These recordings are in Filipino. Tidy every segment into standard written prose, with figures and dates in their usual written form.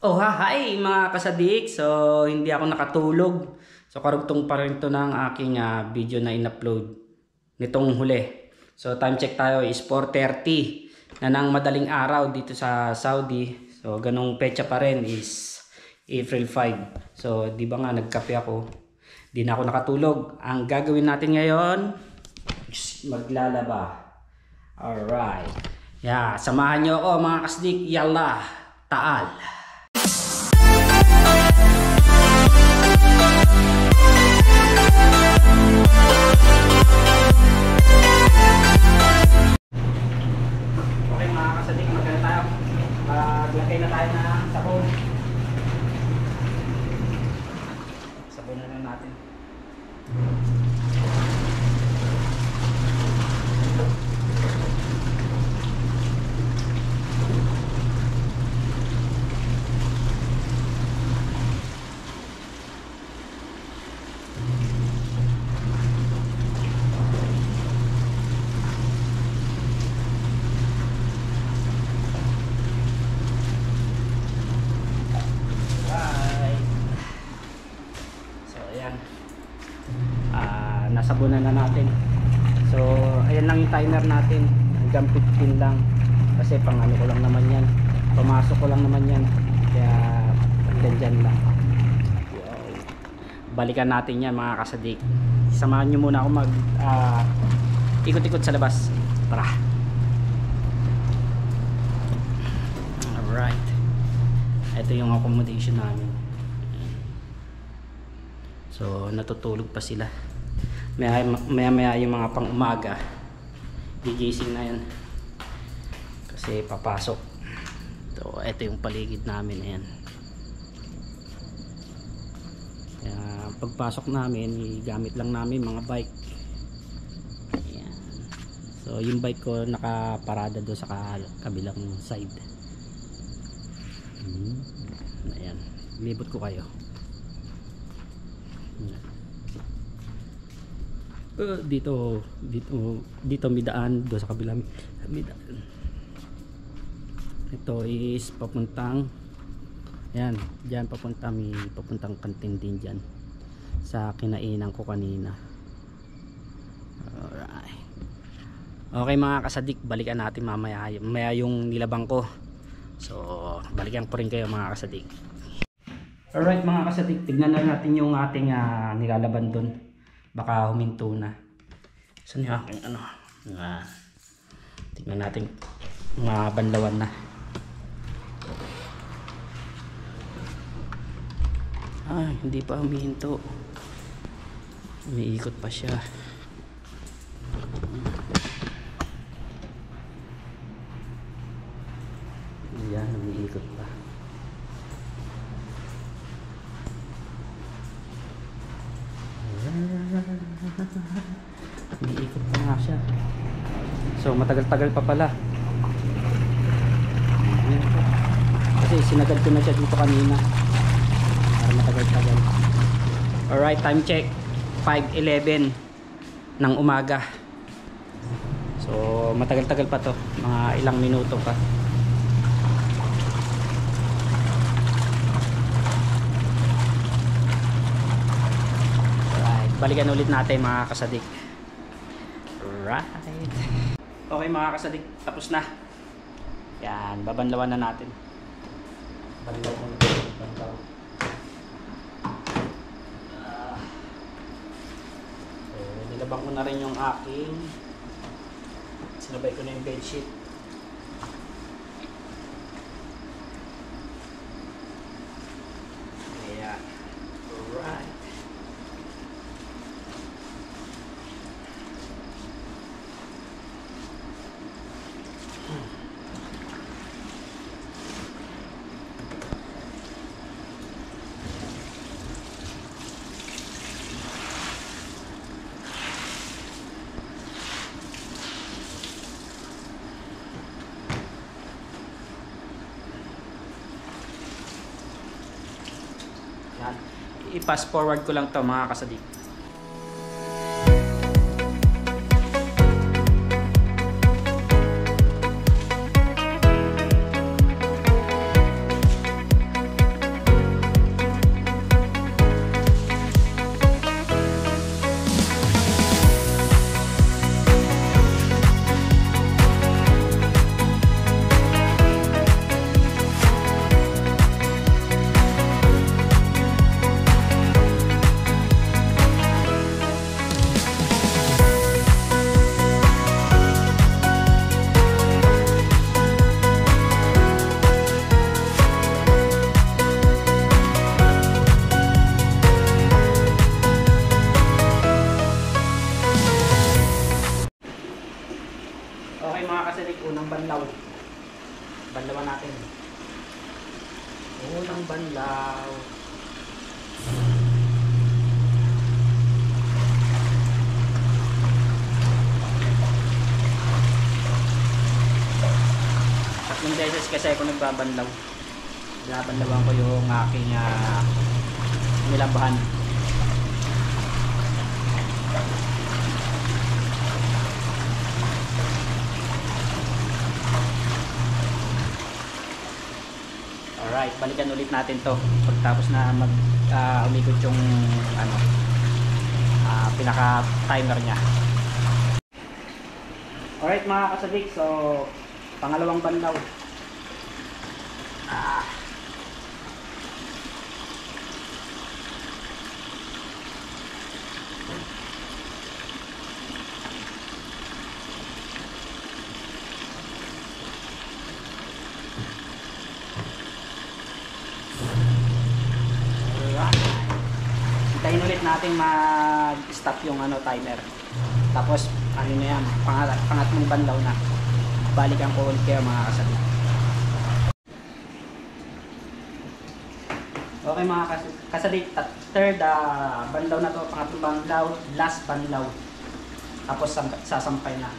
Oh, hi mga kasadik. So, hindi ako nakatulog. So, karugtong pa rin ito ng aking video na in-upload nitong huli. So, time check tayo is 4:30 na ng madaling araw dito sa Saudi. So, ganong petsa pa rin is April 5. So, di ba nga nagkape ako? Di na ako nakatulog. Ang gagawin natin ngayon is maglalaba. Alright. Yeah, samahan nyo ako mga kasadik. Yalla, taal. Okay mga kasadik, magkano tayo? Maglagay na tayo ng sabon. Sabon na natin. Nasabunan na natin. So ayan lang yung timer natin, hanggang 15 lang kasi pang ano ko lang naman yan, pumasok ko lang naman yan, kaya hanggang dyan lang. Balikan natin yan mga kasadik. Samahan nyo muna ako mag ikot-ikot sa labas. Tara. Alright, ito yung accommodation namin. So natutulog pa sila. Maya yung mga pang umaga gigising na yan kasi papasok. So ito yung paligid namin. Ayan. Kaya pagpasok namin gamit lang namin mga bike. Ayan. So yung bike ko nakaparada doon sa kabilang side. Ayan, libot ko kayo. Dito midaan, doon sa kabilang midaan. Ito is papuntang, yan, diyan papuntang kantin din diyan sa kinainan ko kanina. Alright. Okay mga kasadik, balikan natin mamaya yung nilabang ko. So balikan ko rin kayo mga kasadik. Alright mga kasadik, tignan na natin yung ating nilalaban doon. Baka huminto na. Saan yung aking ano? Tingnan natin mga banlawan na. Hindi pa humihinto. Umiikot pa siya. Ayan, umiikot pa. Umiikot pa nga siya. So matagal-tagal pa pala. Kasi sinagad ko na siya dito kanina. Para matagal-tagal. Alright, time check 5:11 ng umaga. So matagal-tagal pa to. Mga ilang minuto pa. Balikan ulit natin mga kasadik. Right. Okay mga kasadik, tapos na. Yan, babanlawan na natin. Banlaw ko na. Banlaw. So, nilabang ko na rin yung aking. Sinabay ko na yung bedsheet. Ayan. Alright. I-fast forward ko lang to mga kasadik. unang banlaw. Tatlong beses kasi ako nagbabanlaw. Binabanlawan ko yung aking nilabahan. Alright, balikan ulit natin to pagtapos na umikot yung pinaka timer nya. Alright mga kasadik, so pangalawang banlaw. Hintayin ulit natin mag-stop yung timer. Tapos na yan, pangatlong banlaw na. Balikan ko ulit kayo mga kasadik. Okay mga kasadik, third banlaw na to, pangatlong banlaw, last banlaw. Tapos sasampay na.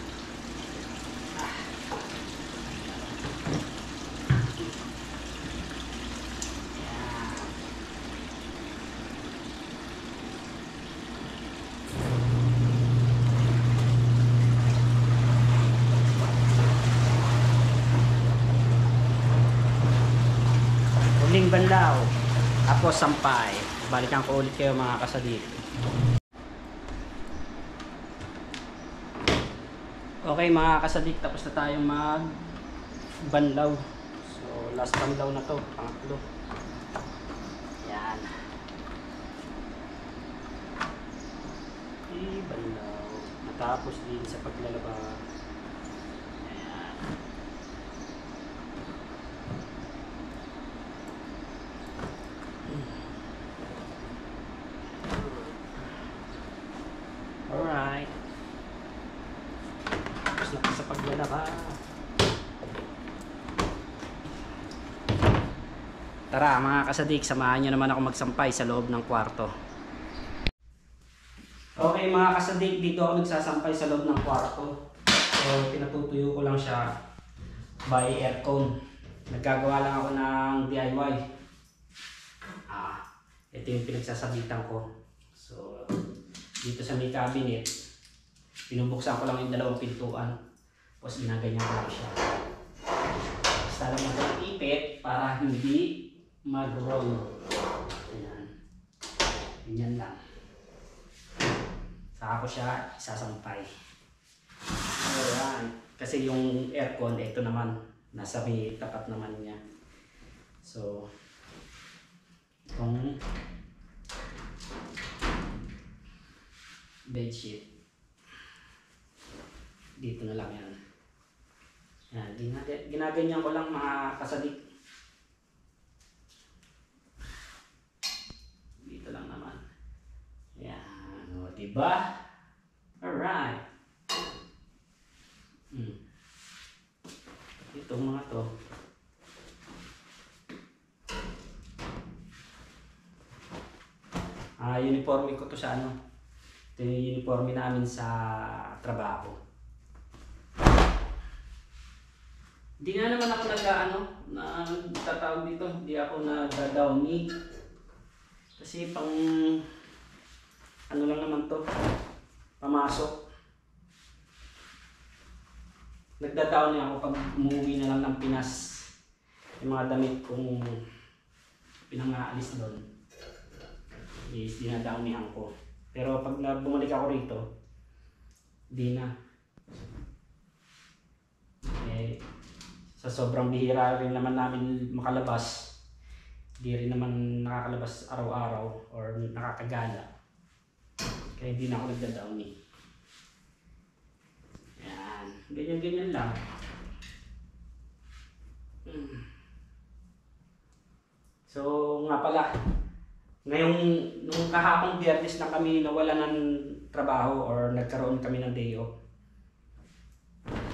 Huling banlaw, tapos sampay. Balikan ko ulit kayo mga kasadik. Okay mga kasadik, tapos na tayong mag banlaw. So last banlaw na to, pangatlo. Yan. Banlaw. Natapos din sa paglalaba. Alright. Tapos na sa paglalaba. Tara mga kasadik, samahan nyo naman ako magsampay sa loob ng kwarto. Okay mga kasadik, dito ako nagsasampay sa loob ng kwarto. So pinatutuyo ko lang siya by aircon. Nagkagawa lang ako ng DIY. Ito yung pinagsasabitan ko. So dito sa may cabinet, pinubuksan ko lang yung dalawang pintuan. Tapos ginaganyan ko lang siya. Basta lang mag-ipit para hindi mag-roll. Ayan. Ganyan lang. Saka ko siya isasampay. Ayan. Kasi yung aircon, ito naman. Nasa may tapat naman niya. So, itong bedsheet. Dito na lang yan. Yan. Ginaganyan ko lang mga kasadik. Dito lang naman. Yan. O, diba? Alright. Itong mga to. Uniforme ko to sa ito yung uniforme namin sa trabaho. Hindi na naman ako nagtatawag dito. Hindi ako nagda-downy. Kasi pang lang naman to. Pamasok. Nagda-downy ako pag umuwi na lang ng Pinas. Yung mga damit kong pinangaalis doon. Dinadownihan ko. Pero pag bumalik ako rito, di na. Sa sobrang bihira rin naman namin makalabas, di rin naman nakakalabas araw-araw or nakakagala. Kaya hindi na ako nagda-downy. Yan. Ganyan-ganyan lang. So nga pala, nung kahapong Biyernes na kami nawala ng trabaho or nagkaroon kami ng day off.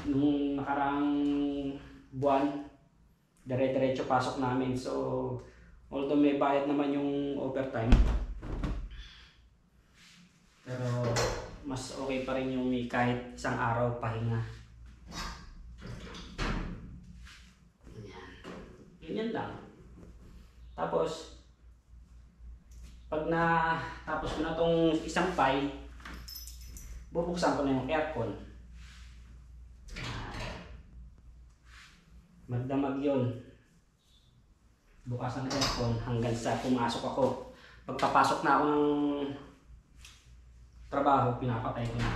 Nung nakaraang buwan, dire-diretso pasok namin. So Although may bayad naman yung overtime. Pero mas okay pa rin yung may kahit isang araw pahinga. Ganyan lang. Tapos, pag tapos ko na tong isang pie, bubuksan ko na yung aircon. Magdamag yun. Bukas ang aircon hanggang sa pumasok ako. Pagpapasok na ako ng trabaho, pinapatay ko na.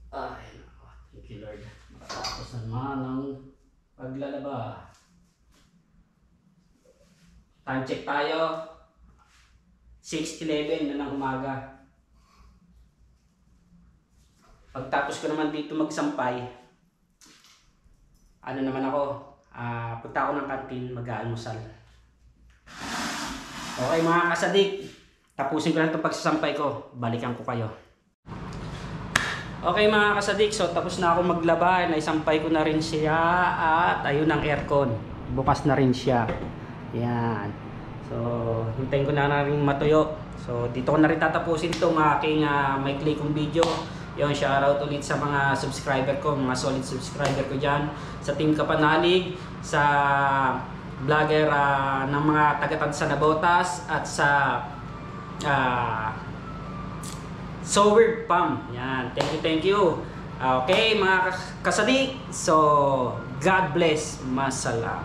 Ay, nako. Thank you Lord. Makatapos naman ang paglalaba. Time check tayo. 6:11 na ng umaga. Pagtapos ko naman dito magsampay, ano naman ako, punta ako ng kantin, mag-aalmusal. Okay mga kasadik, tapusin ko na itong pagsasampay ko, balikan ko kayo. Okay mga kasadik, so tapos na ako maglaba, naisampay ko na rin siya at ayun ang aircon, bukas na rin siya. Yan. So hintayin ko na rin matuyo. So dito ko na rin tatapusin itong aking maikli kong video. Yung shoutout ulit sa mga subscriber ko, mga solid subscriber ko dyan, sa Team Kapanalig, sa vlogger ng mga taga-Tansa Nabotas, at sa Sower Pam. Yan, thank you. Okay mga kasadik, so God bless, masalam.